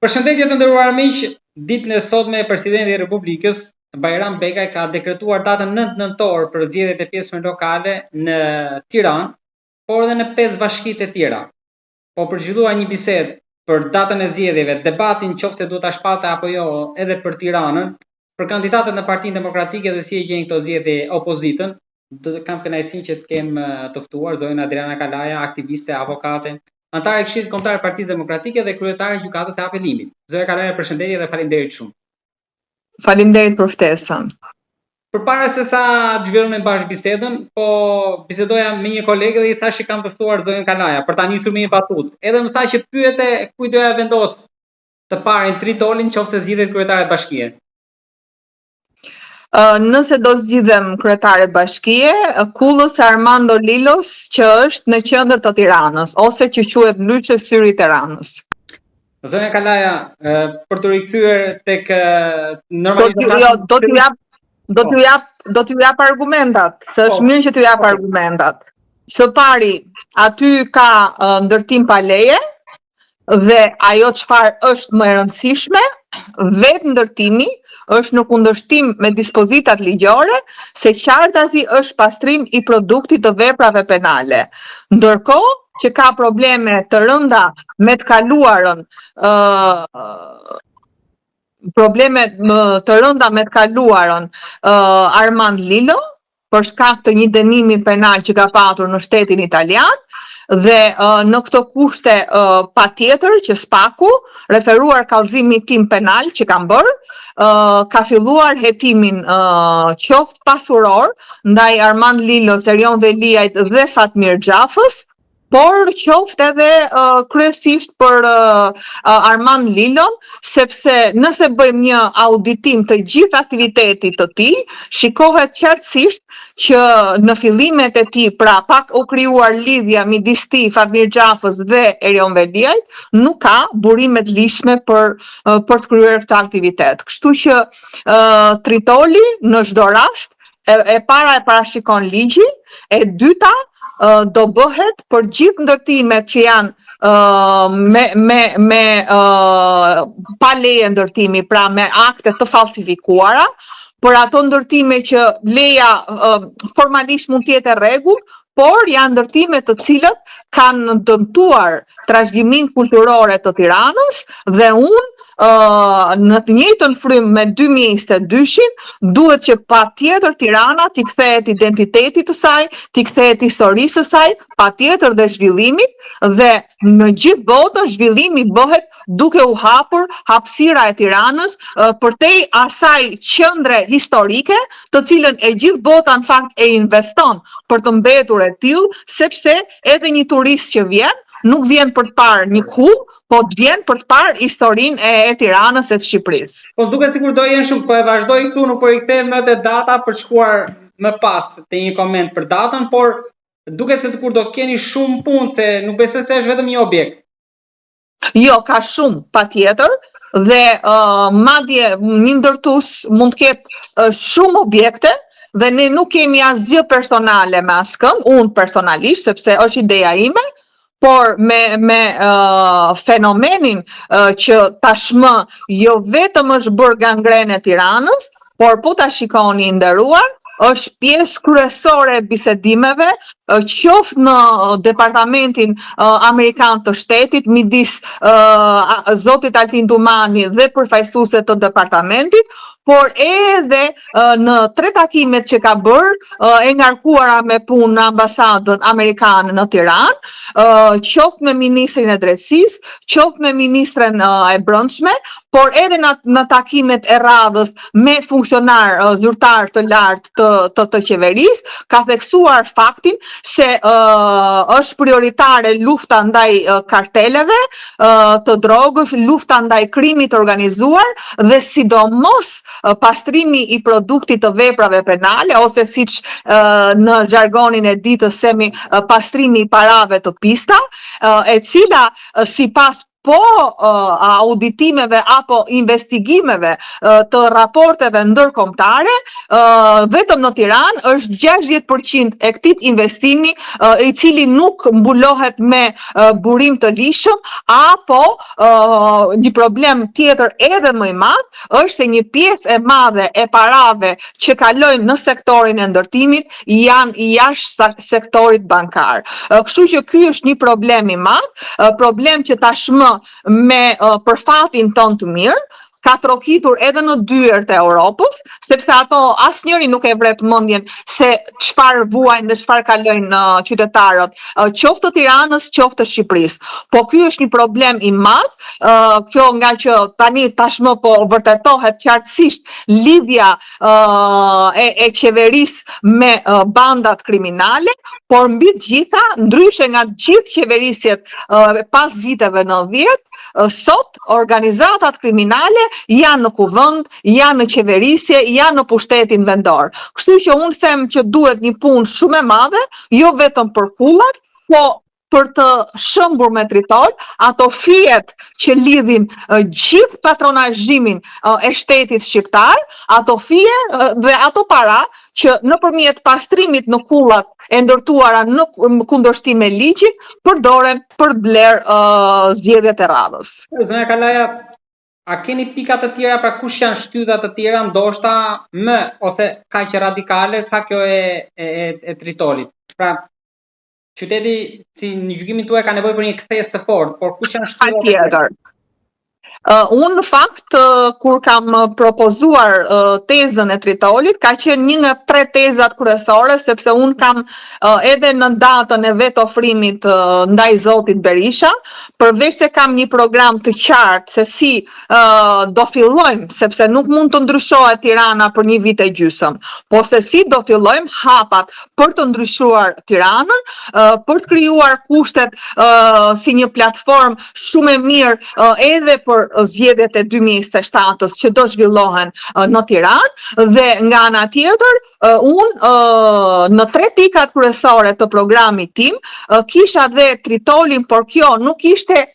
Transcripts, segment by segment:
Përshëndetje të nderuar miq, ditën e sotme Presidenti i Republikës Bajram Bekaj ka dekretuar datën 9 nëntor për zgjedhjet e pjesëme lokale në Tiranë, por edhe në 5 bashkitë e tjera. Po përgjithua një bisedë për datën e zgjedhjeve, debatin qoftë se duhet ta shpalte apo jo edhe për Tiranën, për kandidatët në Partinë Demokratike dhe si e gjejnë këto zgjedhje opozitën. Kam kënaqësinë që të kem të ftuar zonën Adriana Kalaja, aktiviste, avokate, antare e Këshillit Kombëtar të Partisë Demokratike dhe kryetare e gjykatës së apelimit. Zoja Kalaja, përshëndetje dhe faleminderit shumë. Faleminderit për ftesën. Përpara se sa të zhvillojmë bashkë bisedën, po bisedoja me një kolege dhe i thash që kam të ftuar zonën Kalaja për ta nisur me një batutë. Edhe më tha që pyete kujt doja vendos të parin tritolin qoftë se zgjidhet kryetare të bashkie. Nëse do zgjidhem kryetare bashkie, Kullës Armando Lilos që është në qendër të Tiranës, ose që quhet ndryshe Syri i Tiranës. Zonja Kalaja, për të rikthyer tek normalizacioni. Do t'ju jap argumentat, se është mirë që t'ju jap argumentat. Së pari, aty ka ndërtim pa leje dhe ajo çfarë është më e rëndësishme, vetë ndërtimi është në kundërshtim me dispozitat ligjore se qartazi është pastrim i produktit të veprave penale. Ndërkohë që ka probleme të rënda me të kaluarën, Armand Lilo për shkak të një dënimi penal që ka patur në shtetin italian. Dhe në këto kushte patjetër që Spaku, referuar kallëzimit tim penal që kam bërë, ka filluar hetimin qoftë pasuror ndaj Armand Lilo, Erion Veliajt dhe Fatmir Xhafës, por qoftë edhe kryesisht për Armand Lilon, sepse nëse bëjmë një auditim të gjithë aktivitetit të tij, shikohet qartësisht që në fillimet e tij, pra pak u krijuar lidhja midis tij, Fatmir Xhafës dhe Erion Veliajt, nuk ka burime të lishme për të kryer këtë aktivitet. Kështu që tritoli në çdo rast, e para e parashikon ligji, e dyta do bëhet për gjithë ndërtimet që janë pa leje ndërtimi, pra me akte të falsifikuara, për ato ndërtime që leja formalisht mund të jetë e rregull, por janë ndërtime të cilët kanë dëmtuar trashëgiminë kulturore të Tiranës dhe unë në të njëjtën frymë me 2022-shin duhet që patjetër Tirana t'i kthehet identitetit të saj, t'i kthehet historisë së saj, patjetër dhe zhvillimit, dhe në gjithë botën zhvillimi bëhet duke u hapur hapësira e Tiranës përtej asaj qendre historike, të cilën e gjithë bota në fakt e investon për të mbetur e tillë, sepse edhe një turist që vjen nuk vjen për të parë një kull, po të vjen për të parë historinë e Tiranës e të Shqipërisë. Po duket sikur do jenë shumë, po e vazhdoj këtu, nuk po i kthejmë në data për shkuar më pas te një koment për datën, por duket se kur do keni shumë punë, se nuk besoj se është vetëm një objekt. Jo, ka shumë, patjetër, dhe madje një ndërtues mund të ketë shumë objekte, dhe ne nuk kemi asgjë personale me askënd, unë personalisht, sepse është ideja ime, por me fenomenin që tashmë jo vetëm është bërë gangrene Tiranës, por po ta shikoni nderuar, është pjesë kryesore e bisedimeve, qoftë në departamentin amerikan të shtetit, midis zotit Altin Dumani dhe përfaqësuese të departamentit, por edhe në 3 takimet që ka bërë, e ngarkuara me punë në ambasadën amerikane në Tiranë, qoftë me ministrin e drejtësisë, qoftë me ministren e brendshme, por edhe në takimet e radhës me funksionar zyrtar të lartë të qeverisë, ka theksuar faktin se është prioritare lufta ndaj karteleve të drogës, lufta ndaj krimit organizuar dhe sidomos pastrimi i produktit të veprave penale, ose siç në jargonin e ditës themi pastrimi i parave të pista, e cila sipas po auditimeve apo investigimeve të raporteve ndërkombëtare, vetëm në Tiranë është 60% e këtij investimi i cili nuk mbulohet me burim të lishëm, apo një problem tjetër edhe më i madh është se një pjesë e madhe e parave që kalojnë në sektorin e ndërtimit janë jashtë sektorit bankar. Kështu që ky është një problem i madh, problem që tashmë me përfatin ton të mirë, ka trokitur edhe në dyert e Europës, sepse ato asnjëri nuk e vret mendjen se çfarë vuajnë dhe çfarë kalojnë qytetarët, qoftë të Tiranës, qoftë të Shqipërisë. Po ky është një problem i madh, kjo nga që tani tashmë po vërtetohet qartësisht lidhja e qeverisë me bandat kriminale, por mbi të gjitha, ndryshe nga gjithë qeverisjet pas viteve 90, sot organizatat kriminale janë në kuvend, janë në qeverisje, janë në pushtetin vendor. Kështu që unë them që duhet një punë shumë e madhe, jo vetëm për kullat, po për të shëmbur me tritol, ato fijet që lidhin gjithë patronazhimin e shtetit shqiptar, ato fije dhe ato para që nëpërmjet pastrimit në kullat e ndërtuara në kundërshtim me ligjin, përdoren për bler zgjedhjet e radhës. Zonja Kalaja, a keni pika të tjera pra kush janë shtytat të tjera ndoshta më ose kaq radikale sa kjo e tritolit? Pra qyteti, si në gjykimin tuaj, ka nevojë për një kthesë të fortë, por kush janë shtytat tjetër? Unë në fakt, kur kam propozuar tezën e tritolit, ka qenë një nga 3 tezat kryesore, sepse unë kam edhe në datën e vet ofrimit ndaj zotit Berisha, përveç se kam një program të qartë se si do fillojmë, sepse nuk mund të ndryshohet Tirana për një vit e gjysmë, po se si do fillojmë hapat për të ndryshuar Tiranën, për të krijuar kushtet si një platformë shumë e mirë edhe për zgjedhjet e 2027-s që do zhvillohen në Tiranë, dhe nga ana tjetër unë në 3 pikat kryesore të programit tim kisha dhe tritolin, por kjo nuk ishte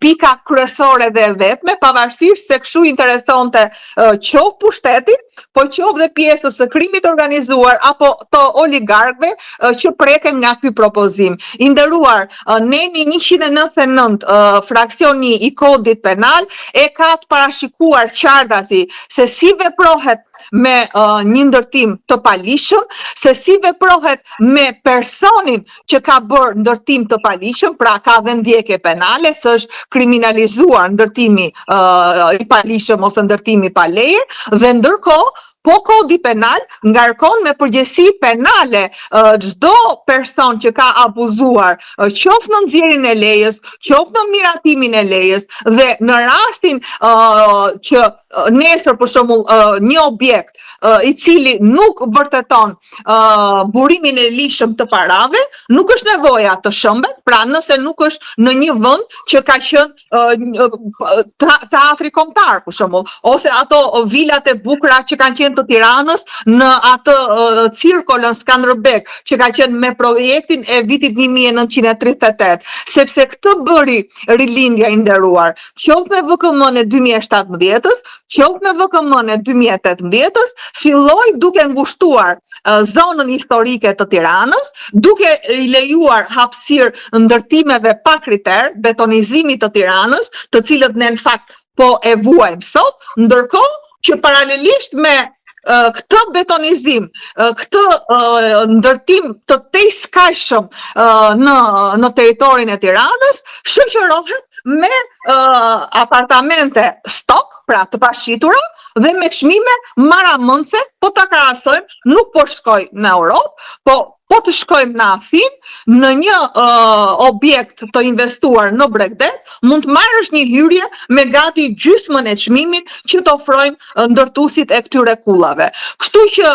pika kryesore dhe vetme, pavarësisht se kështu interesonte qoftë pushtetin, po qoftë dhe pjesës së krimit organizuar apo të oligarkëve që preken nga ky propozim. I nderuar, neni 199 fraksioni i kodit penal e ka të parashikuar qartasi se si veprohet me një ndërtim të palishëm, se si veprohet me personin që ka bërë ndërtim të palishëm, pra ka dhe ndjekje penale, së është kriminalizuar ndërtimi i palishëm ose ndërtimi pa leje, dhe ndërkohë po kodi penal ngarkon me përgjegjësi penale çdo person që ka abuzuar, qoftë në nxjerrjen e lejes, qoftë në miratimin e lejes, dhe në rastin që nesër për shembull një objekt i cili nuk vërteton burimin e lishëm të parave, nuk është nevoja të shëmbet, pra nëse nuk është në një vend që ka qenë teatri kombëtar për shembull, ose ato vilat e bukura që kanë qenë të Tiranës në atë cirkolën Skanderbeg që ka qenë me projektin e vitit 1938, sepse këtë bëri rilindja i nderuar, qoftë me VKM-n e 2017-s, qoftë me VKM-n e 2018-s, filloi duke ngushtuar zonën historike të Tiranës, duke i lejuar hapësirë ndërtimeve pa kriter, betonizimit të Tiranës, të cilët ne në fakt po e vuajmë sot, ndërkohë që paralelisht me këtë betonizim, këtë ndërtim të tejskajshëm në territorin e Tiranës, shoqërohet me apartamente stok, pra të pashitura, dhe me çmime maramundse, po ta krahasojmë, nuk po shkoj në Europë, po të shkojmë në Athinë, në një objekt të investuar në Bregdet, mund të marrësh një hyrje me gati gjysmën e çmimit që të ofrojnë ndërtuesit e këtyre kullave. Kështu që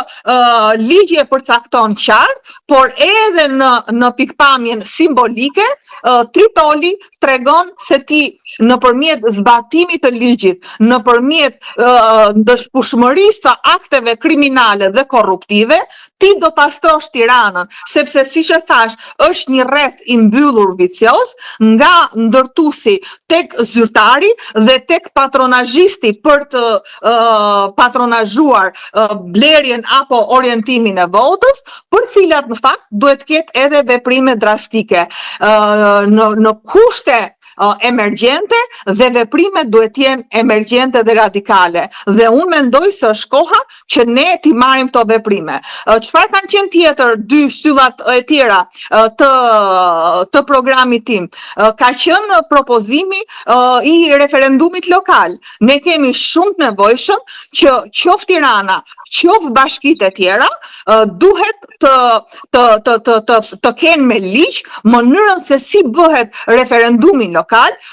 ligji e përcakton qartë, por edhe në pikpamjen simbolike, tritoli tregon se ti nëpërmjet zbatimit të ligjit, nëpërmjet dëshpushmërisë së akteve kriminale dhe korruptive, ti do pastrosh Tiranën, sepse siç e thash, është një rreth i mbyllur vicioz nga ndërtuesi tek zyrtari dhe tek patronazhisti për të patronazhuar blerjen apo orientimin e votës, për cilat në fakt duhet ketë edhe veprime drastike në kushte emergjente dhe veprimet duhet jenë emergjente dhe radikale. Dhe unë mendoj se është koha që ne t'i marrim këto veprime. Çfarë kanë qenë tjetër dy shtyllat e tjera të programit tim? Ka qenë propozimi i referendumit lokal. Ne kemi shumë të nevojshëm që qoftë Tirana, qoftë bashkitë e tjera, duhet të kenë me ligj mënyrën se si bëhet referendumi lokal.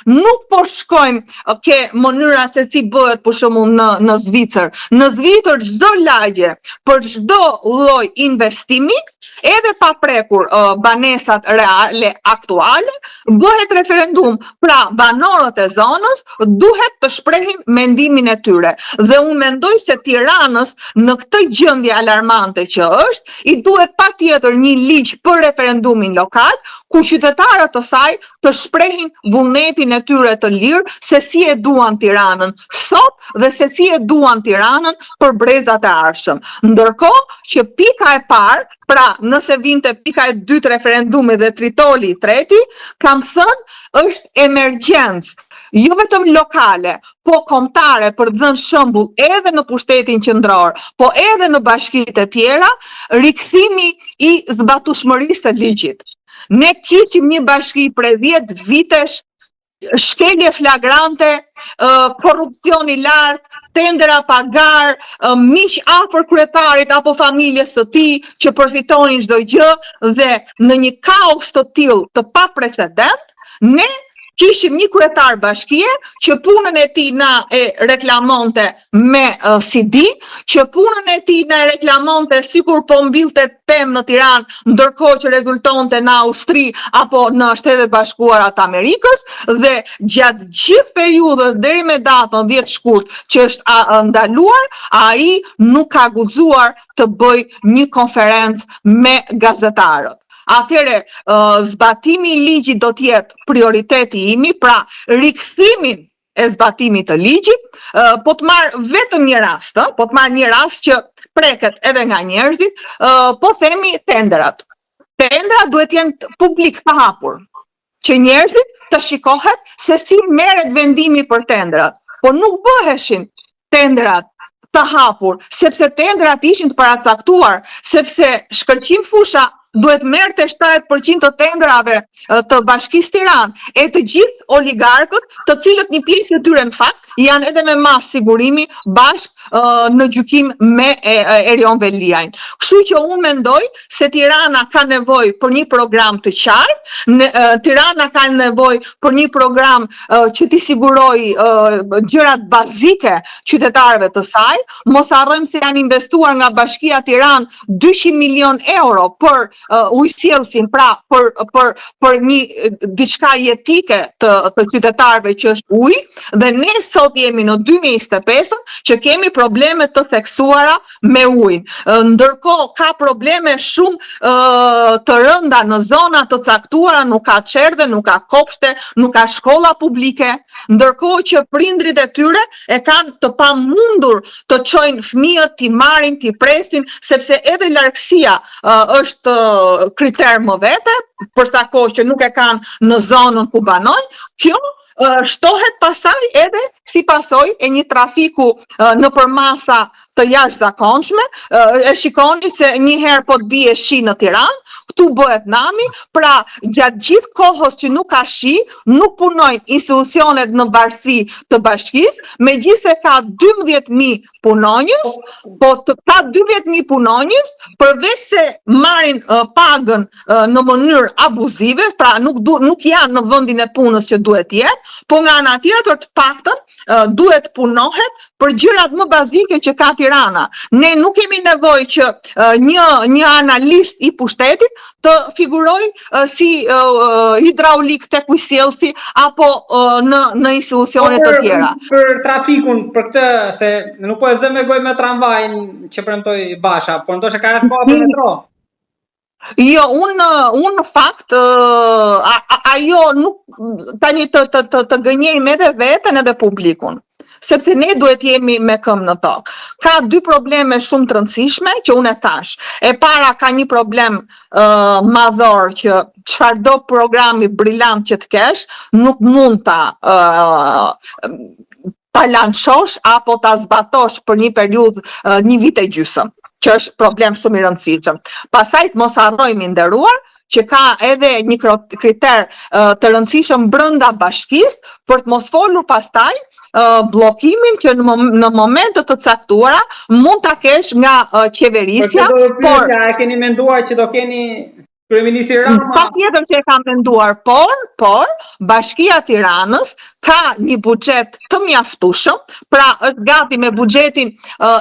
Nuk po shkojmë ke mënyra se si bëhet për shembull në Zvicër. Në Zvicër çdo lagje për çdo lloj investimi, edhe pa prekur banesat reale aktuale, bëhet referendum. Pra banorët e zonës duhet të shprehin mendimin e tyre. Dhe unë mendoj se Tiranës në këtë gjendje alarmante që është, i duhet patjetër një ligj për referendumin lokal, ku qytetarët e saj të shprehin vullnetin e tyre të lirë se si e duan Tiranën sot dhe se si e duan Tiranën për brezat e ardhshëm. Ndërkohë që pika e parë, pra nëse vinte pika e dytë referendumi dhe tritoli i treti, kam thënë është emergjencë, jo vetëm lokale, po kombëtare, për të dhënë shembull edhe në pushtetin qendror, po edhe në bashkitë e tjera, rikthimi i zbatueshmërisë së ligjit. Ne kishim një bashki prej 10 vitesh, shkelje flagrante, korrupsion i lartë, tendera pagar, miq afër kryetarit apo familjes së tij që përfitonin çdo gjë, dhe në një kaos të tillë të paprecedent, ne kishim një kryetar bashkie që punën e tij na e reklamonte me CD, që punën e tij na e reklamonte sikur po mbillte pemë në Tiranë, ndërkohë që rezultonte në Austri apo në Shtetet Bashkuara të Amerikës, dhe gjatë gjithë periudhës deri me datën 10 shkurt që është ndaluar, ai nuk ka guxuar të bëj një konferencë me gazetarët. Atëre, zbatimi i ligjit do t'jetë prioriteti imi, pra rikthimin e zbatimit të ligjit. Po të marr vetëm një rast, një rast që preket edhe nga njerëzit, po themi tenderat. Tendrat duhet jenë publik të hapur, që njerëzit të shikohet se si merret vendimi për tendrat. Po nuk bëheshin tendrat të hapur, sepse tendrat ishin të paracaktuar, sepse Shkëlqim Fusha duhet merrte 70% të tendrave të Bashkisë Tiranë, e të gjithë oligarkët, të cilët një pjesë e tyre në fakt janë edhe me mas sigurimi bashkë në gjykim me Erion Veliajn. Kështu që unë mendoj se Tirana ka nevojë për një program të qartë, Tirana ka nevojë për një program që t'i sigurojë gjërat bazike qytetarëve të saj. Mos harrojmë se janë investuar nga Bashkia Tiranë 200 milion euro për ujësjellsin, pra për një diçka jetike të qytetarëve që është ujë, dhe ne sot jemi në 2025 që kemi probleme të theksuara me ujin. Ndërkohë ka probleme shumë të rënda në zona të caktuara, nuk ka çerdhe, nuk ka kopshte, nuk ka shkolla publike, ndërkohë që prindrit e tyre e kanë të pamundur të çojnë fëmijët, t'i marrin, t'i presin, sepse edhe largësia është kriter më vete, për sa kohë që nuk e kanë në zonën ku banojnë. Kjo shtohet pasaj edhe si pasojë e një trafiku nëpër masa të jashtëzakonshme. E shikoni se një herë po të bie shi në Tiranë, këtu bëhet nami, pra gjatë gjithë kohës që nuk ka shi, nuk punojnë institucionet në varësi të bashkisë, megjithëse ka 12.000 punonjës, po ka 12.000 punonjës, përveç se marrin pagën në mënyrë abuzive, pra nuk janë në vendin e punës që duhet jetë, po nga ana tjetër të paktën duhet punohet për gjërat më bazike që ka Tirana. Ne nuk kemi nevojë që një analist i pushtetit të figurojë si hidraulik tek ujësjellsi apo në institucione të tjera. Për trafikun, për këtë se nuk po e zë me gojë me tramvajin që premtoi Basha, por ndoshta ka rreth kohë për metro. Jo, unë në fakt, ajo nuk tani të gënjejmë edhe veten edhe publikun, sepse ne duhet jemi me këmbë në tokë. Ka dy probleme shumë të rëndësishme që unë e thash. E para ka një problem madhor që çfarëdo programi brillant që të kesh, nuk mund ta lançosh apo ta zbatosh për një periudhë, një vit e gjysmë, që është problem shumë i rëndësishëm. Pastaj mos harrojmë nderuar që ka edhe një kriter të rëndësishëm brenda bashkisë për të mos folur pastaj bllokimin që në momente të caktuara mund ta kesh nga qeverisja, por e keni menduar që do keni kryeministri Rama? Patjetër që e kam menduar, por Bashkia e Tiranës ka një buxhet të mjaftueshëm, pra është gati me buxhetin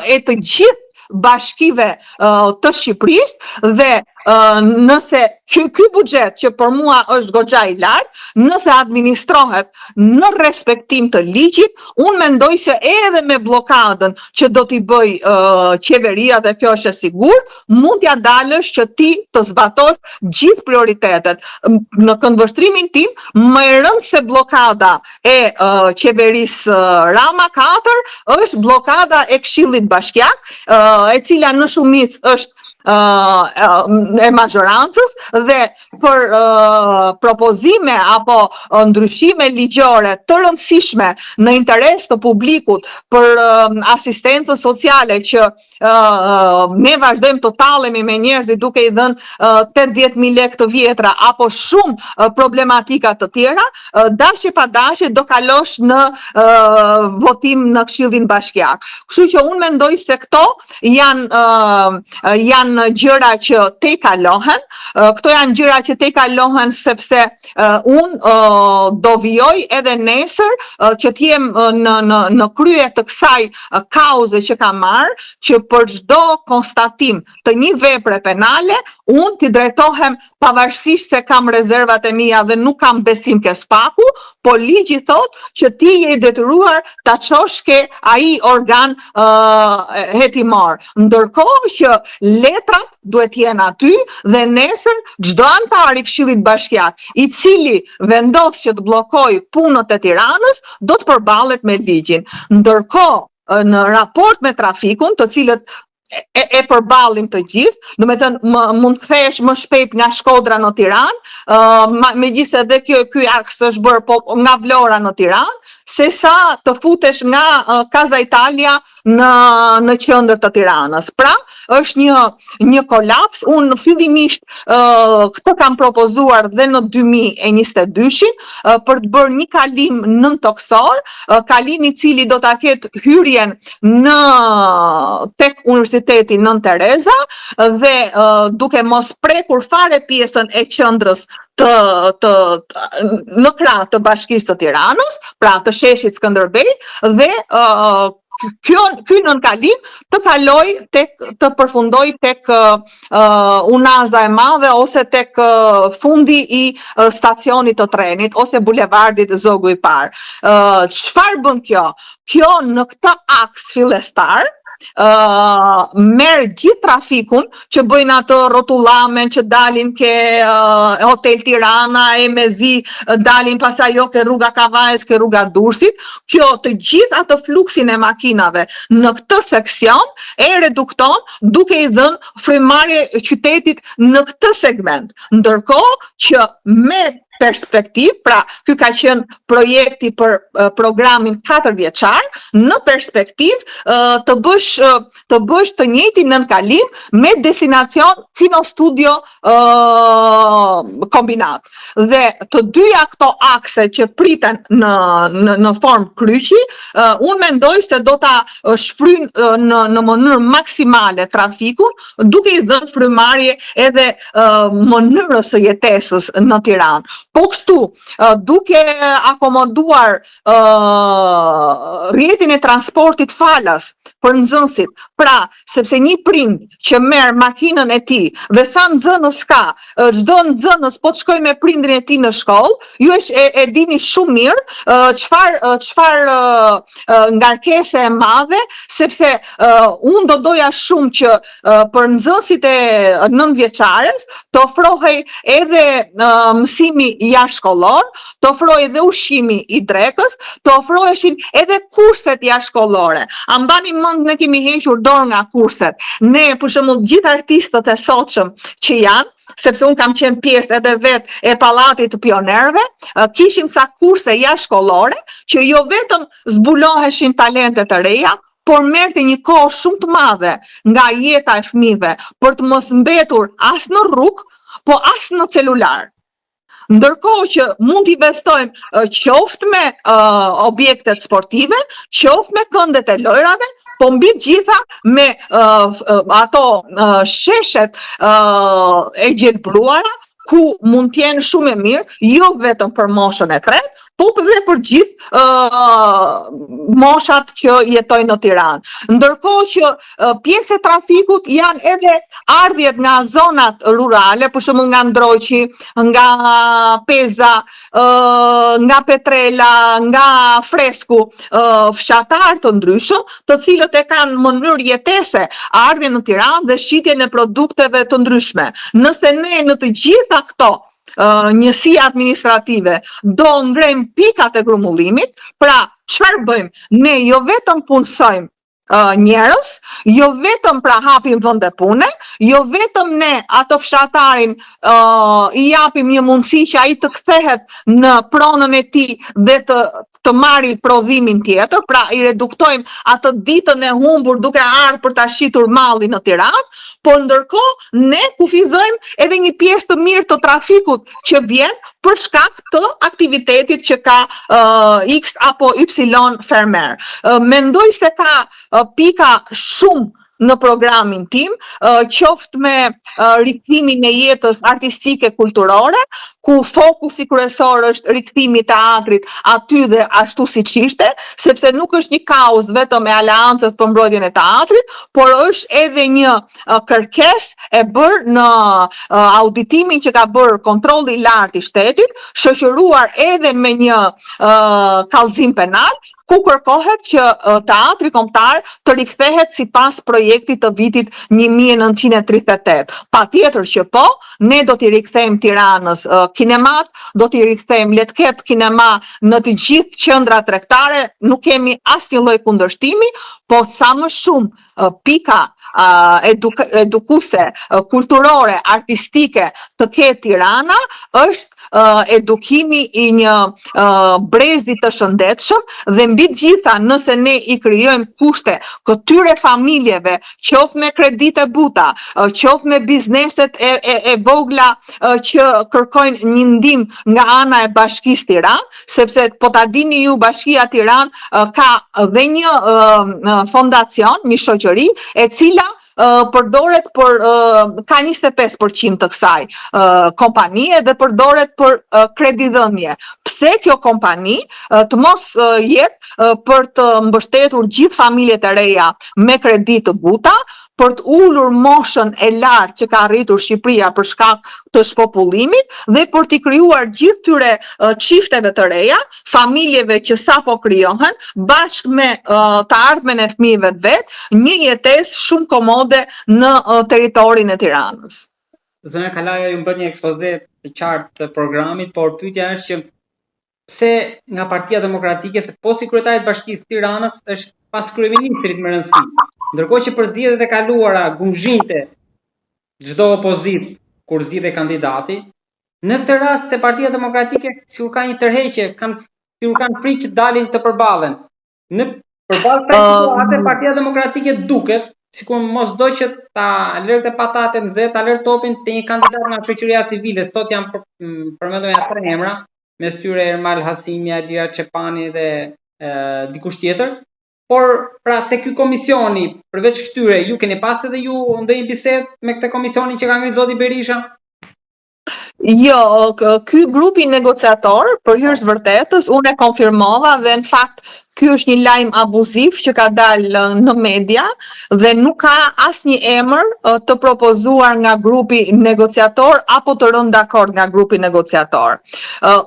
e të gjithë bashkive të Shqipërisë dhe nëse ky buxhet që për mua është goxha i lartë, nëse administrohet në respektim të ligjit, unë mendoj se edhe me blokadën që do t'i bëj qeveria dhe kjo është e sigurt, mund t'ja dalësh që ti të zbatosh gjithë prioritetet. Në këndvështrimin tim, më e rëndë se blokada e qeverisë Rama 4 është blokada e Këshillit Bashkiak, e cila në shumicë është e mazhorancës dhe për propozime apo ndryshime ligjore të rëndësishme në interes të publikut për asistencën sociale që ne vazhdojmë të tallemi me njerëzit duke i dhënë 80.000 lekë të vjetra apo shumë problematika të tjera, dashje pa dashje do kalosh në votim në Këshillin Bashkiak. Kështu që unë mendoj se këto janë gjëra që te kalohen, këto janë gjëra që te kalohen sepse unë do vijoj edhe nesër që t'jem në krye të kësaj kauze që kam marrë, që për çdo konstatim të një vepre penale, unë t'i drejtohem pavarësisht se kam rezervat e mia dhe nuk kam besim ke spaku, por ligji thot që ti je detyruar ta çosh ke ai organ hetimor. Ndërkohë që letrat duhet jenë aty dhe nesër çdo antar i Këshillit Bashkiak i cili vendos që të bllokojë punët e Tiranës do të përballet me ligjin. Ndërkohë në raport me trafikun, të cilët e përballin të gjithë, do me thënë mund të kthehesh më shpejt nga Shkodra në Tiranë, megjithëse edhe ky aks është bërë nga Vlora në Tiranë, sesa të futesh nga Casa Italia në qendër të Tiranës. Pra, është një kolaps. Unë fillimisht këtë kam propozuar dhe në 2022-shin për të bërë një kalim nëntoksor, kalim i cili do ta ketë hyrjen tek Universiteti Nën Tereza dhe duke mos prekur fare pjesën e qendrës në krah të Bashkisë të Tiranës, pra të sheshit Skënderbej, dhe ky nënkalim të kaloj të përfundoj tek Unaza e Madhe ose tek fundi i stacionit të trenit ose bulevardit Zogu i Parë. Çfarë bën kjo? Kjo në këtë aks fillestar merr gjithë trafikun që bëjnë atë rrotullamen që dalin ke Hotel Tirana, Emezi, dalin pasaj jo ke rruga Kavajës, ke rruga Durrësit. Kjo të gjithë atë fluksin e makinave në këtë seksion e redukton duke i dhënë frymarrje qytetit në këtë segment. Ndërkohë që me perspektiv, pra ky ka qenë projekti për programin 4 vjeçar, në perspektiv të bësh të njëjtin nënkalim me destinacion Kino Studio kombinat. Dhe të dyja këto akse që priten në formë kryqi, unë mendoj se do ta shfryjnë në mënyrë maksimale trafikun, duke i dhënë frymarrje edhe mënyrës së jetesës në Tiranë. Po kështu, duke akomoduar rrjetin e transportit falas për nxënësit, pra, sepse një prind që merr makinën e tij dhe sa nxënës ka, çdo nxënës po të shkojë me prindrin e tij në shkollë, ju e dini shumë mirë çfarë ngarkese e madhe, sepse unë doja shumë që për nxënësit e 9 vjeçares të ofrohej edhe mësimi jashtëshkollor, të ofrohej edhe ushqimi i drekës, të ofroheshin edhe kurset jashtëshkollore. A mbani mend ne kemi hequr dorë nga kurset. Ne, për shembull, gjithë artistët e sotshëm që janë, sepse unë kam qenë pjesë edhe vetë e Pallatit të Pionerëve, kishim ca kurse jashtëshkollore që jo vetëm zbuloheshin talentet e reja, por merrte një kohë shumë të madhe nga jeta e fëmijëve për të mos mbetur as në rrugë, po as në celular. Ndërkohë që mund të investojmë qoftë me objektet sportive, qoftë me këndet e lojrave, po mbi gjitha me ato sheshet e gjelbruara, ku mund t'jenë shumë e mirë, jo vetëm për moshën e tretë, po dhe për gjithë moshat që jetojnë në Tiranë. Ndërkohë që pjesë e trafikut janë edhe ardhjet nga zonat rurale, për shembull nga Ndroqi, nga Peza, nga Petrela, nga Fresku, fshatar të ndryshëm, të cilët e kanë mënyrë jetese ardhjen në Tiranë dhe shitjen e produkteve të ndryshme. Nëse ne në të gjitha këto njësi administrative do ngrejmë pikat e grumbullimit, pra çfarë bëjmë? Ne jo vetëm punësojmë njerëz, jo vetëm pra hapim vende pune, jo vetëm ne ato fshatarin i japim një mundësi që ai të kthehet në pronën e tij dhe të marrë prodhimin tjetër, pra i reduktojmë atë ditën e humbur duke ardhur për ta shitur mallin në Tiranë, por ndërkohë ne kufizojmë edhe një pjesë të mirë të trafikut që vjen për shkak të aktivitetit që ka X apo Y fermer. Mendoj se ka pika shumë në programin tim, qoftë me rikthimin e jetës artistike kulturore, ku fokusi kryesor është rikthimi i teatrit aty dhe ashtu siç ishte, sepse nuk është një kauzë vetëm e aleancës për mbrojtjen e teatrit, por është edhe një kërkesë e bërë në auditimin që ka bërë kontrolli i lartë i shtetit, shoqëruar edhe me një kallëzim penal, ku kërkohet që teatri kombëtar të rikthehet sipas projektit të vitit 1938. Patjetër që po, ne do t'i rikthejmë Tiranës kinemat, do t'i rikthejmë, le të ketë kinema në të gjithë qendrat tregtare, nuk kemi asnjë lloj kundërshtimi, po sa më shumë pika edukuese, kulturore, artistike të ketë Tirana është edukimi i një brezi të shëndetshëm dhe mbi të gjitha nëse ne i krijojmë kushte këtyre familjeve, qoftë me kredite buta, qoftë me bizneset e vogla që kërkojnë një ndihmë nga ana e Bashkisë Tiranë, sepse po ta dini ju Bashkia Tiranë ka dhe një fondacion, një shoqëri e cila përdoret për ka 25% të kësaj kompanie dhe përdoret për kredidhënie. Pse kjo kompani të mos jetë për të mbështetur gjithë familjet e reja me kredi të buta, për të ulur moshën e lartë që ka arritur Shqipëria për shkak të shpopullimit dhe për t'i krijuar gjithë tyre çifteve të reja, familjeve që sapo krijohen, bashkë me të ardhmen e fëmijëve të vet, një jetesë shumë komode në territorin e Tiranës. Zona Kalaja ju bën një ekspoze të qartë të programit, por pyetja është që pse nga Partia Demokratike, se po si kryetari i Bashkisë Tiranës është pas kryeministrit me rëndësi, ndërkohë që për zgjedhjet e kaluara gumzhinte çdo opozit kur zgjidhej kandidati, në këtë rast te Partia Demokratike sikur ka një tërheqje, sikur kanë frikë që dalin të përballen. Në përballë kësaj situate Partia Demokratike duket sikur mos do që ta lërte patatet nxehtë, ta lërë topin te një kandidat nga shoqëria civile. Sot jam përmendur ja 3 emra, mes tyre Ermal Hasimi, Adira Çepani dhe dikush tjetër. Por pra te ky komisioni, përveç këtyre, ju keni pas edhe ju ndonjë bisedë me këtë komisionin që ka ngritur zoti Berisha? Jo, ky grupi negociator, për hir të vërtetës, unë e konfirmova dhe në fakt ky është një lajm abuziv që ka dalë në media dhe nuk ka asnjë emër të propozuar nga grupi negociator apo të rënë dakord nga grupi negociator.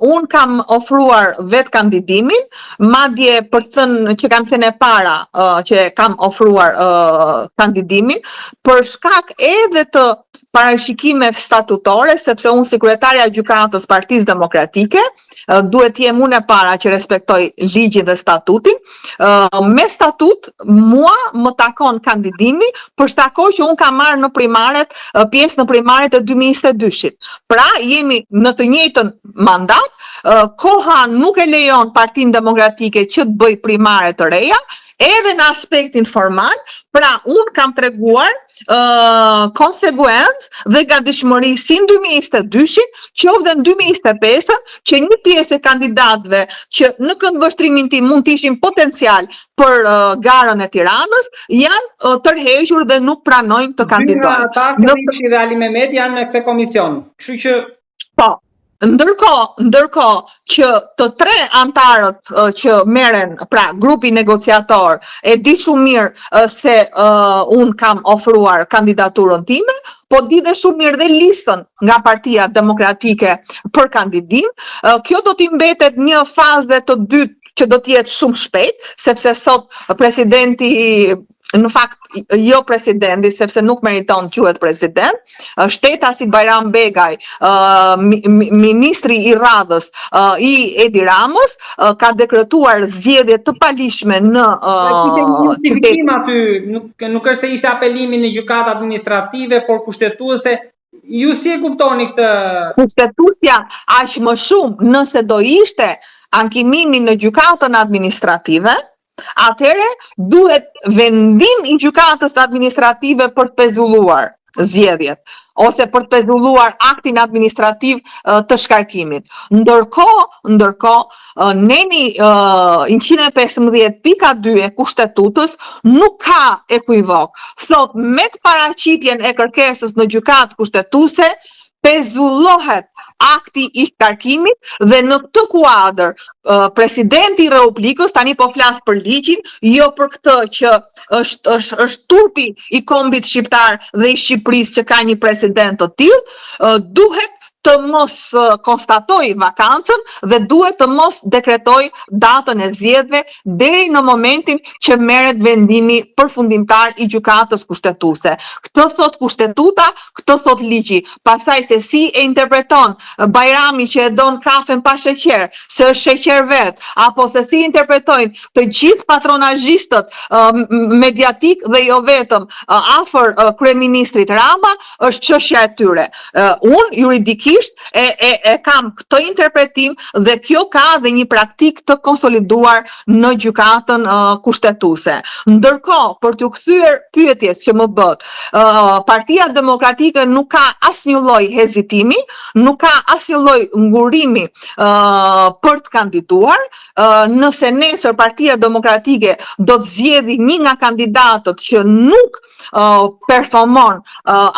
Unë kam ofruar vet kandidimin, madje për thënë që kam qenë e para që kam ofruar kandidimin për shkak edhe të parashikimeve statutore, sepse unë si kryetaria e gjykatës Partisë Demokratike duhet të jem unë e para që respektoj ligjin dhe statutin. Me statut mua më takon kandidimi për sa kohë që unë kam marrë në primaret, pjesë në primaret e 2022-shit. Pra jemi në të njëjtën mandat, koha nuk e lejon Partinë Demokratike që të bëj primare të reja, edhe në aspektin formal, pra unë kam treguar konsekuencë dhe gatishmëri si në 2022-shin, qoftë dhe në 2025-ën, që një pjesë e kandidatëve që në këndvështrimin tim mund të ishin potencial për garën e Tiranës, janë tërhequr dhe nuk pranojnë të kandidojnë. Ata Kërriçi dhe Ali Mehmeti janë në këtë komision. Kështu që po. Ndërkohë që të tre antarët që merren, pra grupi negociator, e di shumë mirë se unë kam ofruar kandidaturën time, po di dhe shumë mirë dhe listën nga Partia Demokratike për kandidim. Kjo do t'i mbetet një fazë të dytë që do t'jetë shumë shpejt, sepse sot presidenti, në fakt jo presidenti, sepse nuk meriton quhet president, shteta si Bajram Begaj, ministri i radhës i Edi Ramës, ka dekretuar zgjedhje të palishme në qytetin aty, nuk është se ishte apelimi në gjykatë administrative, por kushtetuese. Ju si e kuptoni këtë? Kushtetuesja aq më shumë nëse do ishte ankimimi në gjykatën administrative, atëherë duhet vendim i gjykatës administrative për të pezulluar zgjedhjet ose për të pezulluar aktin administrativ të shkarkimit. Ndërkohë, neni 115.2 e kushtetutës nuk ka ekuivok. Thot me të paraqitjen e kërkesës në gjykatë kushtetuese pezullohet akti i shkarkimit dhe në këtë kuadër presidenti i Republikës, tani po flas për ligjin, jo për këtë që është turpi i kombit shqiptar dhe i Shqipërisë që ka një president të tillë, duhet të mos konstatoj vakancën dhe duhet të mos dekretoj datën e zgjedhjeve deri në momentin që merret vendimi përfundimtar i gjykatës kushtetuese. Këtë thot kushtetuta, këtë thot ligji. Pastaj se si e interpreton Bajrami që e don kafen pa sheqer, se është sheqer vet, apo se si interpretojnë të gjithë patronazhistët mediatik dhe jo vetëm afër kryeministrit Rama, është çështja e tyre. Unë juridikisht e kam këtë interpretim dhe kjo ka dhe një praktik të konsoliduar në gjykatën kushtetuese. Ndërkohë, për t'u kthyer pyetjes që më bët, Partia Demokratike nuk ka asnjë lloj hezitimi, nuk ka asnjë lloj ngurimi për të kandiduar. Nëse nesër Partia Demokratike do të zgjedhë një nga kandidatët që nuk performon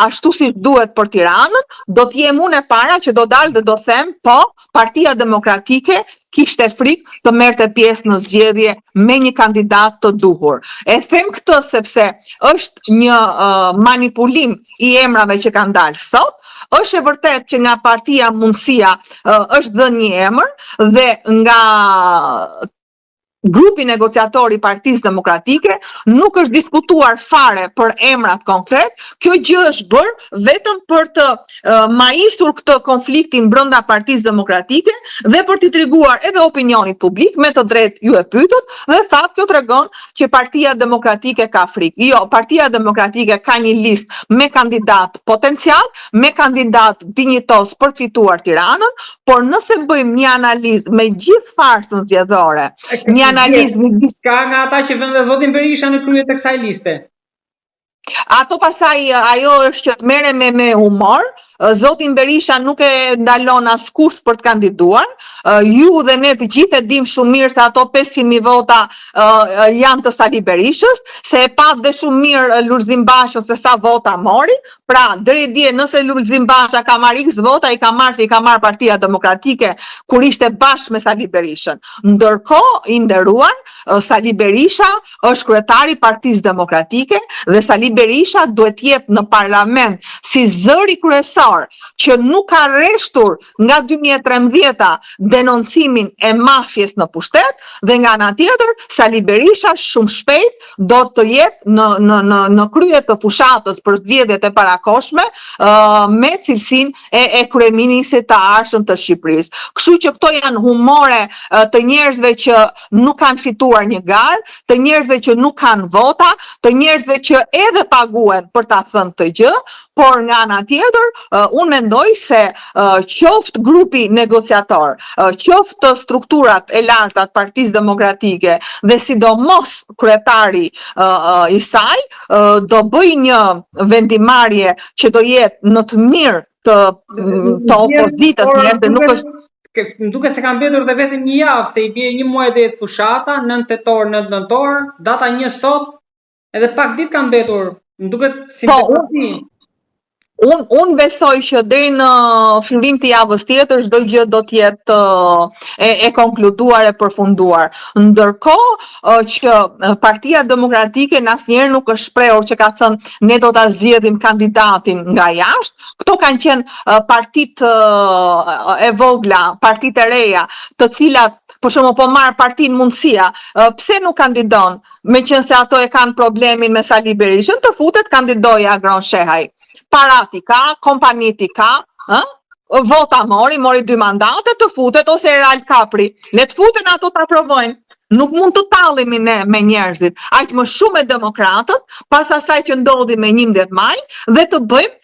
ashtu si duhet për Tiranën, do të jem unë e para që do dalë dhe do them, po, Partia Demokratike kishte frikë të merrte pjesë në zgjedhje me një kandidat të duhur. E them këtë sepse është një manipulim i emrave që kanë dalë sot. Është e vërtet që nga Partia Mundësia është dhënë një emër dhe nga grupi negociator i Partisë Demokratike nuk është diskutuar fare për emrat konkret. Kjo gjë është bërë vetëm për të maisur këtë konfliktin brenda Partisë Demokratike dhe për t'i treguar edhe opinionit publik, me të drejtë ju e pyetët, dhe thatë kjo tregon që Partia Demokratike ka frikë. Jo, Partia Demokratike ka një listë me kandidat potencial, me kandidat dinjitos për të fituar Tiranën, por nëse bëjmë një analizë me gjithë farsën zgjedhore, një ka nga ata që vënë dhe zotin Berisha në krye të kësaj liste. Ato pasaj ajo është që të merre me humor, Zotin Berisha nuk e ndalon askush për të kandiduar. Ju dhe ne të gjithë e dim shumë mirë se ato 500.000 vota janë të Sali Berishës, se e pat dhe shumë mirë Lulzim Bashën se sa vota mori. Pra, deri dje nëse Lulzim Basha ka marrë X vota, i ka marrë se i ka marrë Partia Demokratike kur ishte bashkë me Sali Berishën. Ndërkohë, i nderuar, Sali Berisha është kryetari i Partisë Demokratike dhe Sali Berisha duhet jetë në parlament si zëri kryesor që nuk ka rreshtur nga 2013 denoncimin e mafjes në pushtet, dhe nga ana tjetër Sali Berisha shumë shpejt do të jetë në krye të fushatës për zgjedhjet e parakoshme me cilësinë e kryeministit të arshëm të Shqipërisë. Kështu që këto janë humore të njerëzve që nuk kanë fituar një garë, të njerëzve që nuk kanë vota, të njerëzve që edhe paguen për ta thënë këtë gjë, por nga ana tjetër, unë mendoj se qoftë grupi negociator, qoftë strukturat e larta të Partisë Demokratike dhe sidomos kryetari i saj, do bëj një vendimarrje që do jetë në të mirë të opozitës njerëzve, nuk është. Më duket se ka mbetur dhe vetëm një javë, se i bie një muaj dhe jetë fushata, 9 tetor, 9 nëntor, data 1 sot, edhe pak ditë ka mbetur. Më duket si Unë besoj që deri në fillim të javës tjetër çdo gjë do të jetë e konkluduar e përfunduar. Ndërkohë që Partia Demokratike asnjëherë nuk është shprehur që ka thënë ne do ta zgjedhim kandidatin nga jashtë. Këto kanë qenë partitë e vogla, partitë e reja, të cilat për shembull po marr Partinë Mundësia, pse nuk kandidon? Meqense ato e kanë problemin me Sali Berishën, të futet kandidojë Agron Shehaj. Parati ka, kompaniti ka, vota mori 2 mandate, të futet ose Eral Kapri. Le të futen ato të aprovojnë. Nuk mund të tallemi ne me njerëzit, aq më shumë me demokratët, pas asaj që ndodhi me 11 maj, dhe të bëjmë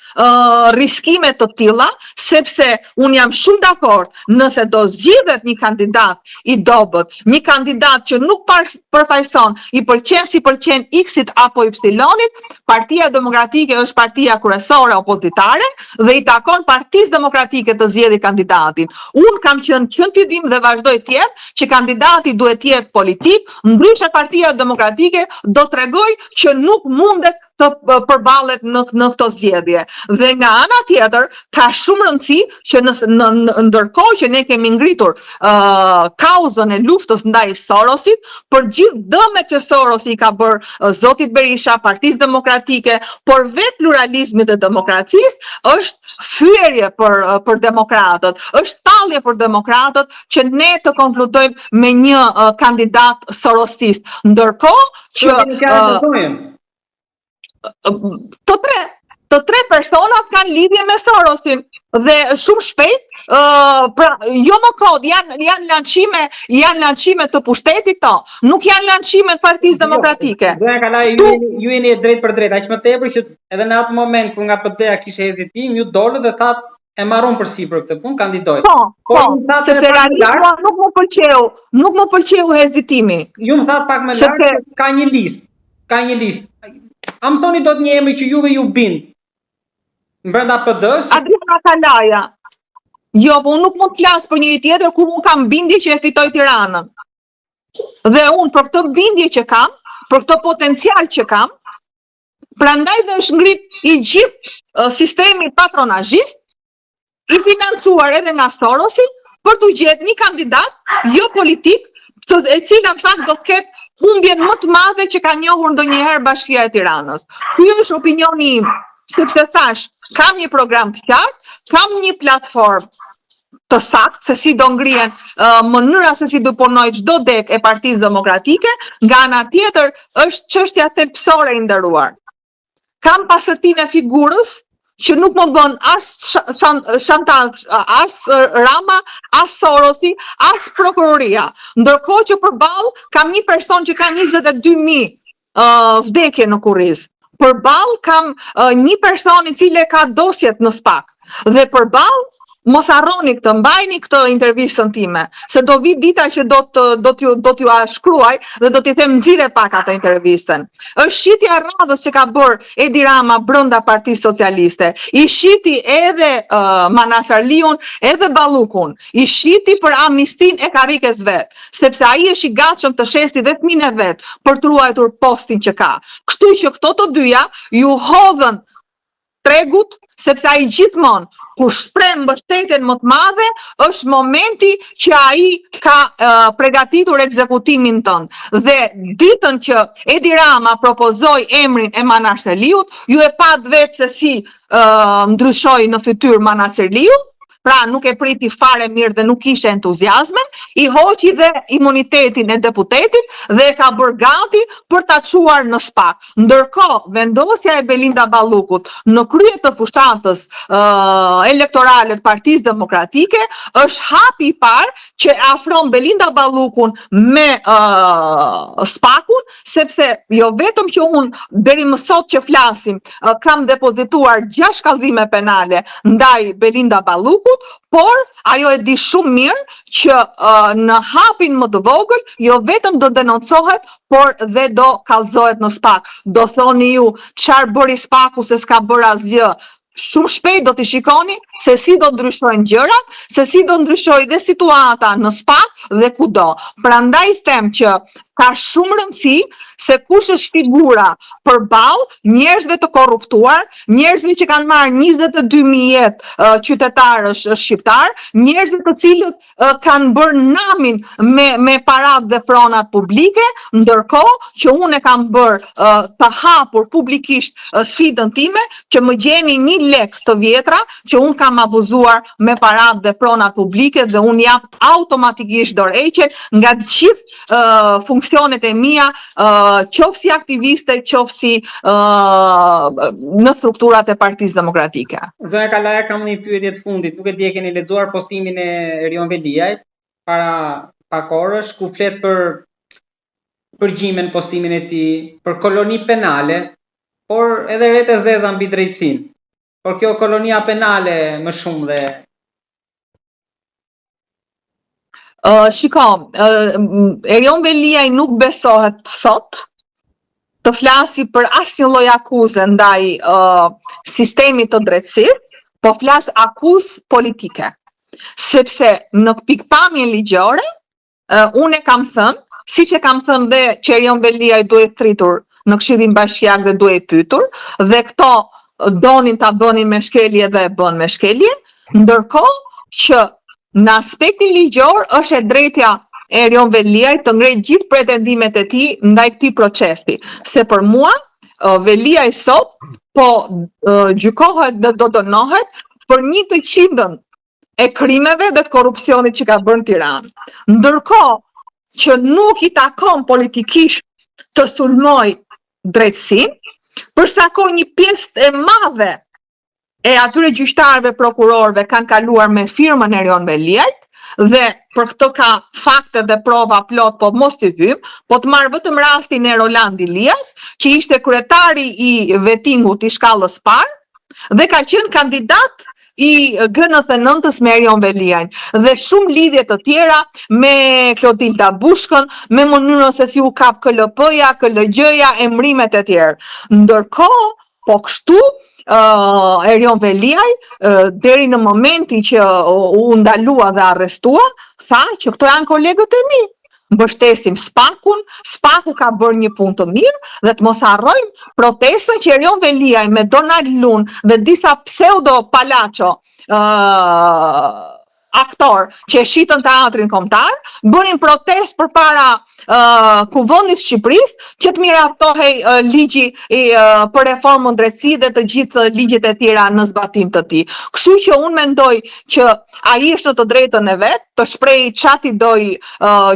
riskime të tilla, sepse unë jam shumë dakord, nëse do zgjidhet një kandidat i dobët, një kandidat që nuk përfaqëson i pëlqen si pëlqen X-it apo Y-it, Partia Demokratike është partia kryesore opozitare dhe i takon Partisë Demokratike të zgjedhë kandidatin. Unë kam qenë që në fillim dhe vazhdoj të jetë që kandidati duhet të jetë politik, ndryshe Partia Demokratike do t'rregoj që nuk mundet të përballet në këto zgjedhje. Dhe nga ana tjetër, ka shumë rëndësi që ndërkohë që ne kemi ngritur kauzën e luftës ndaj Sorosit, për gjithë dëmet që Sorosi ka bërë zotit Berisha, Partisë Demokratike, por vetë pluralizmit dhe demokracisë, është fyerje për demokratët, është tallje për demokratët që ne të konkludojmë me një kandidat sorosist. Ndërkohë që të tre personat kanë lidhje me Sorosin dhe shumë shpejt, pra jo më kod, janë lançime të pushtetit to, nuk janë lançime të Partisë Demokratike. Ju jeni drejt për drejt, aq më tepër që edhe në atë moment kur nga PD-ja kishte hezitim, ju dolët dhe thatë e marron përsipër këtë punë, kandidoj. Po, sepse realisht nuk më pëlqeu hezitimi. Ju më thatë pak më lart se ka një listë. A më thoni do të një emri që juve ju bind brenda PD-s? Adriana Kalaja. Jo, po unë nuk mund të flas për njëri tjetër kur unë kam bindje që e fitoj Tiranën. Dhe unë për këtë bindje që kam, për këtë potencial që kam, prandaj dhe është ngrit i gjithë sistemi patronazhist, i financuar edhe nga Sorosi, për të gjetur një kandidat jo politik, e cila në fakt do të ketë humbjen më të madhe që ka njohur ndonjëherë Bashkia e Tiranës. Ky është opinioni im, sepse thash, kam një program të qartë, kam një platformë të saktë se si do ngrihen mënyra se si do punoj çdo dek e Partisë Demokratike, nga ana tjetër është çështja thelbësore e nderuar. Kam pasërtinë e figurës që nuk më bën as shantazh, as Rama, as Sorosi, as prokuroria. Ndërkohë që përballë kam një person që ka 22.000 vdekje në kurriz. Përballë kam një person i cili ka dosjet në SPAK. Dhe përballë mos harroni këtë, mbajni këtë intervistën time, se do vi dita që do t'ju shkruaj dhe do t'i them nxirre pak atë intervistën. Është shitja e radhës që ka bërë Edi Rama brenda Partisë Socialiste. I shiti edhe Manas Arliun, edhe Ballukun. I shiti për amnistin e karrikes vet, sepse ai është i gatshëm të shesi dhe fëmijën e vet për të ruajtur postin që ka. Kështu që këto të dyja ju hodhën tregut, sepse ai gjithmonë kur shpreh mbështetjen më të madhe, është momenti që ai ka përgatitur ekzekutimin tënd. Dhe ditën që Edi Rama propozoi emrin e Manas Arliut, ju e pat vetë se si ndryshoi në fytyrë Manas Arliu. Pra nuk e priti fare mirë dhe nuk kishe entuziazmin, i hoqi dhe imunitetin e deputetit dhe e ka bërë gati për ta çuar në SPAK. Ndërkohë, vendosja e Belinda Ballukut në krye të fushatës elektorale të Partisë Demokratike është hapi i parë që afron Belinda Ballukun me SPAK-un, sepse jo vetëm që unë deri më sot që flasim kam depozituar 6 kallëzime penale ndaj Belinda Ballukut, por ajo e di shumë mirë që në hapin më të vogël jo vetëm do denoncohet, por dhe do kallëzohet në SPAK. Do thoni ju çfarë bëri SPAK-u se s'ka bërë asgjë. Shumë shpejt do t'i shikoni se si do ndryshojnë gjërat, se si do ndryshojë dhe situata në SPAK dhe kudo. Prandaj them që ka shumë rëndësi se kush është figura përballë njerëzve të korruptuar, njerëzve që kanë marrë 22.000 jetë qytetarësh shqiptar, njerëzve të cilët kanë bërë namin me parat dhe pronat publike, ndërkohë që unë e kam bërë të hapur publikisht sfidën time që më gjeni 1 lek të vjetra që unë kam abuzuar me parat dhe pronat publike dhe unë jap automatikisht dorëheqje nga të gjithë funksionet e mia, qoftë si aktiviste, qoftë si në strukturat e Partisë Demokratike. Zonja Kalaja, kam një pyetje të fundit. Nuk e di e keni lexuar postimin e Erion Veliajt para pak orësh ku flet për përgjimen postimin e tij për koloni penale, por edhe vetë zeza mbi drejtësinë. Por kjo kolonia penale më shumë dhe shiko, Erion Veliaj nuk besohet sot të flasi për asnjë lloj akuze ndaj sistemit të drejtësisë, po flas akuzë politike. Sepse në pikpamjen ligjore, unë e kam thënë, siç e kam thënë dhe që Erion Veliaj duhet thritur në Këshillin Bashkiak dhe duhet pyetur, dhe këto donin ta bënin me shkelje dhe e bën me shkelje, ndërkohë që në aspektin ligjor është e drejtja e Erion Veliajt të ngrej gjithë pretendimet e tij ndaj këtij procesi. Se për mua, Veliaj sot po gjykohet dhe do dënohet për 100% e krimeve dhe të korrupsionit që ka bërë në Tiranë. Ndërkohë që nuk i takon politikisht të sulmoj drejtësinë, përsa ko një pjesë e madhe e atyre gjyqtarëve prokurorëve kanë kaluar me firmën e Erion Veliajt dhe për këtë ka fakte dhe prova plot, po mos t'i vym, po të marrë vetëm rastin e Roland Ilias, që ishte kryetari i vettingut i shkallës parë dhe ka qenë kandidat i G99-s me Erion Veliajn dhe shumë lidhje të tjera me Klotilda Bushkën, me mënyrën se si u kap KLP-ja, KLG-ja, emrimet e tjerë. Ndërkohë, po kështu Erion Veliaj, deri në momenti që u ndalua dhe arrestua, tha që këto janë kolegët e mi. Mbështesim SPAK-un, SPAK-u ka bërë një punë të mirë dhe të mos harrojmë protestën që Erion Veliaj me Donald Lund dhe disa pseudo palacho aktor që shitën teatrin kombëtar, bënin protest përpara Kuvendit Shqipërisë që të miratohej ligji për reformën drejtësi dhe të gjithë ligjet e tjera në zbatim të tij. Kështu që unë mendoj që ai është në të drejtën e vet të shprehë çati doj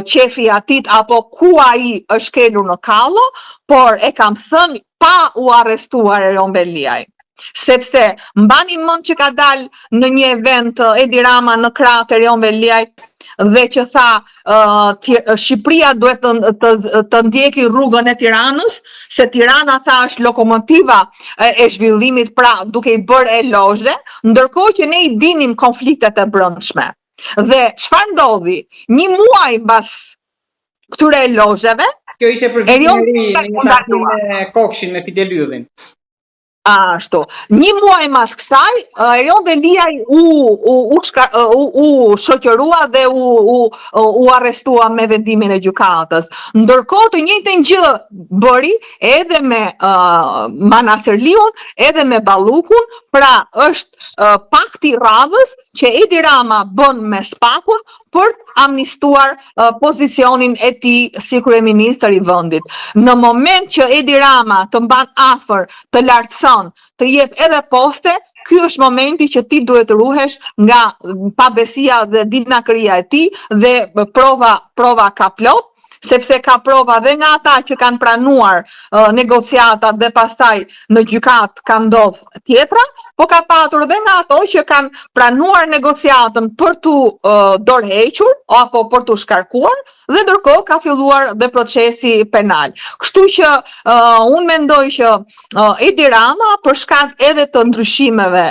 qefi atit apo ku ai është kelur në kallo, por e kam thënë pa u arrestuar Erion Veliaj. Sepse mbani mend që ka dalë në një event Edi Rama në krah të Erion Veliajt dhe që tha Shqipëria duhet të ndjeki rrugën e Tiranës, se Tirana tha është lokomotiva e zhvillimit, pra duke i bërë elozhe, ndërkohë që ne i dinim konfliktet e brendshme. Dhe çfarë ndodhi? Një muaj mbas këtyre elozheve, Kjo ishte për vitin e ri në një takim me Kokshin me Fidel Yllim. Ashtu. Një muaj mas kësaj, Erion Veliaj u shoqërua dhe u arrestua me vendimin e gjykatës. Ndërkohë të njëjtën gjë bëri edhe me Manasërliun, edhe me Ballukun, pra është pakti radhës që Edi Rama bën me Spakun për të amnistuar pozicionin e tij si kryeministër i vendit. Në moment që Edi Rama të mban afër, të lartëson, të jep edhe poste, ky është momenti që ti duhet të ruhesh nga pabesia dhe dinakëria e tij dhe prova ka plot, sepse ka prova dhe nga ata që kanë pranuar negociatat dhe pastaj në gjykat ka ndodh tjetra, po ka patur dhe nga ato që kanë pranuar negociatën për tu dorëhequr apo për tu shkarkuar, dhe ndërkohë ka filluar dhe procesi penal. Kështu që unë mendoj që Edi Rama, për shkak edhe të ndryshimeve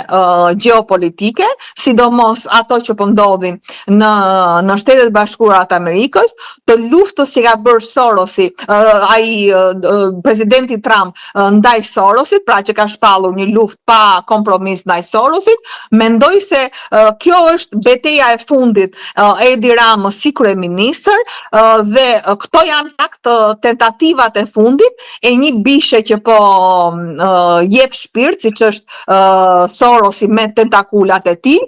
gjeopolitike, sidomos ato që po ndodhin në Shtetet Bashkuara të Amerikës, të luftës që ka bërë Sorosi, presidenti Trump ndaj Sorosit, pra që ka shpallur një luftë pa kompromis ndaj Sorosit, mendoj se kjo është betejë e fundit Edi Ramës si kryeministër, dhe këto janë fakt tentativat e fundit e një bishe që po jep shpirt, siç është Sorosi me tentakulat e tij,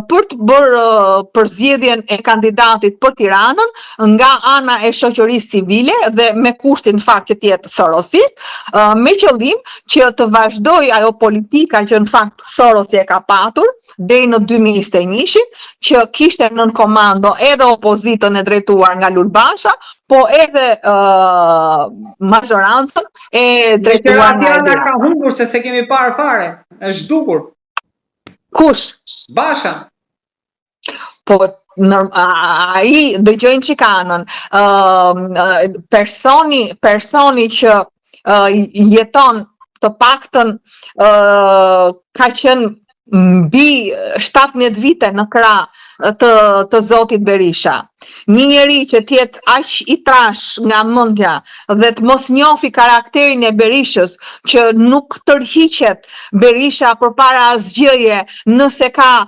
për të bërë përzgjedhjen e kandidatit për Tiranën nga ana e shoqërisë civile dhe me kushtin fakt që të jetë sorosist, me qëllim që të vazhdoj ajo politika që në fakt Sorosi e ka patur deri në 2021, që kishte nën komando edhe opozitën e drejtuar nga Lulbasha, po edhe mazhorancën e drejtuar nga Edi Rama. Ka humbur se kemi parë fare, është dukur. Kush? Basha. Po ai dëgjojnë qikanën, personi që jeton të paktën ka qenë mbi 17 vite në krah të zotit Berisha. Një njeri që t'jetë aq i trash nga mendja dhe të mos njofi karakterin e Berishës, që nuk tërhiqet Berisha përpara asgjëje nëse ka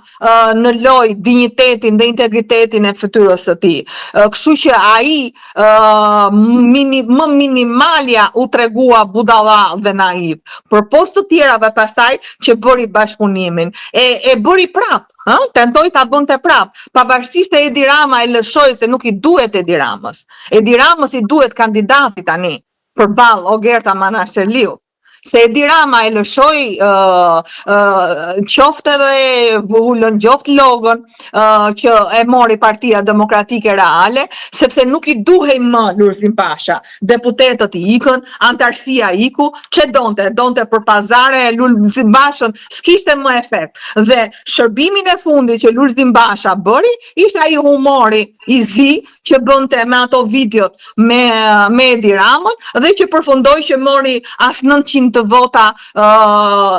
në lojë dinjitetin dhe integritetin e fytyrës së tij. Kështu që ai më minimalja u tregua budalla dhe naiv. Përpos të tjerave pasaj që bëri bashkëpunimin, e bëri prap. Tentoj ta bënte prap, pavarësisht e Edi Rama e lëshoi se nuk i duhet Edi Ramës. Edi Ramës i duhet kandidati tani përballë Ogerta Manasërliut. Se Edi Rama e lëshoi qoftë edhe vulën, qoftë logën që e mori Partia Demokratike Reale, sepse nuk i duhej më Lulzim Basha. Deputetët i ikën, antarësia iku, që donte për pazare Lulzim Bashën, s'kishte më efekt. Dhe shërbimin e fundit që Lulzim Basha bëri, ishte ai humori i zi që bënte me ato videot me Edi Ramën, dhe që përfundoi që mori as 900 të vota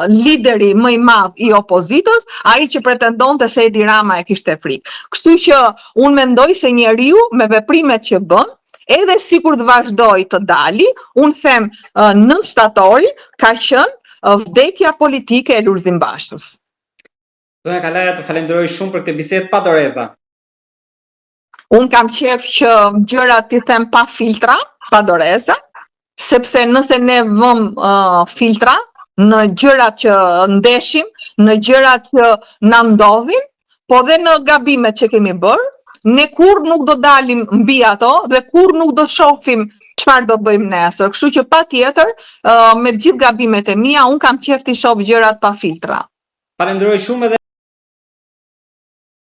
lideri më i madh i opozitës, ai që pretendonte se Edi Rama e kishte frikë. Kështu që unë mendoj se njeriu me veprimet që bën, edhe sikur të vazhdoj të dali, unë them 9 shtatori ka qenë vdekja politike e Lulzim Bashës. Zonja Kalaja, të falenderoj shumë për këtë bisedë pa doreza. Unë kam qef që gjërat t'i them pa filtra, pa doreza, sepse nëse ne vëm filtra në gjërat që ndeshim, në gjërat që na ndodhin, po dhe në gabimet që kemi bërë, ne kur nuk do dalim mbi ato dhe kur nuk do shohim çfarë do bëjmë nesër. Kështu që patjetër, me gjithë gabimet e mia, unë kam qef t'i shoh gjërat pa filtra. Falenderoj shumë edhe